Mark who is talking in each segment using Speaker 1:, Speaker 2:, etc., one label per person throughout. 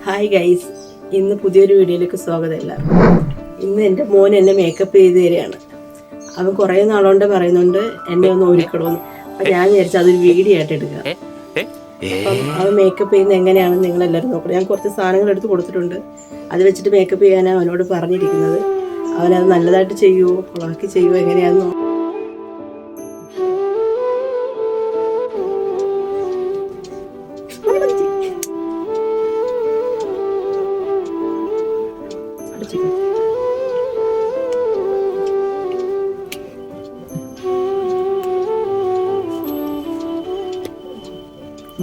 Speaker 1: Hi guys, ഇന്ന് പുതിയൊരു വീഡിയോയിലേക്ക് സ്വാഗതം എല്ലാവർക്കും. ഇന്ന് എൻ്റെ മോൻ എന്നെ മേക്കപ്പ് ചെയ്ത് തരികയാണ്. അവൻ കുറേ നാളുകൊണ്ട് പറയുന്നുണ്ട് എന്നെ ഒന്ന് ഒരുക്കണമെന്ന്. അപ്പം ഞാൻ വിചാരിച്ചു അതൊരു വീഡിയോ ആയിട്ട് എടുക്കുക. അപ്പം അവൻ മേക്കപ്പ് ചെയ്യുന്നത് എങ്ങനെയാണെന്ന് നിങ്ങളെല്ലാവരും നോക്കണം. ഞാൻ കുറച്ച് സാധനങ്ങൾ എടുത്ത് കൊടുത്തിട്ടുണ്ട്. അത് വെച്ചിട്ട് മേക്കപ്പ് ചെയ്യാനാണ് അവനോട് പറഞ്ഞിരിക്കുന്നത്. അവനത് നല്ലതായിട്ട് ചെയ്യുമോ ബാക്കി ചെയ്യുമോ എങ്ങനെയാണെന്ന് നോക്കാം.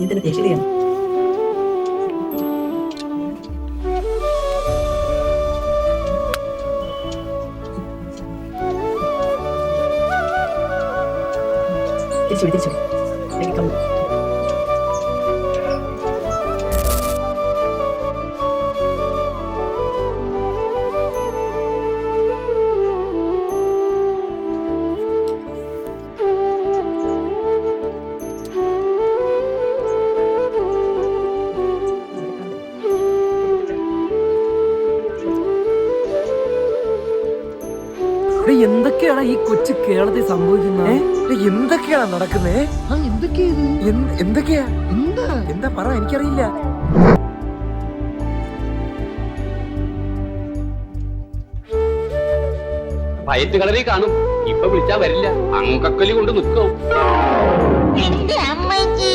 Speaker 1: ഇതിന് ഫേഷ്യൽ ചെയ്യണം. തിരിച്ചു
Speaker 2: എന്തൊക്കെയാണ് ഈ കൊച്ചു കേരളത്തിൽ സംഭവിക്കുന്നത്? എന്തൊക്കെയാണ് നടക്കുന്നത്? എന്തൊക്കെയാ എന്താ പറ, എനിക്കറിയില്ല.
Speaker 3: വയറ്റ് കളറി കാണും, ഇപ്പൊ വിളിച്ചാ വരില്ല, അങ്കക്കലി കൊണ്ട് നിൽക്കും.
Speaker 4: എന്റെ അമ്മനെ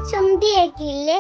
Speaker 4: സ്വന്തിയാക്കിയില്ലേ?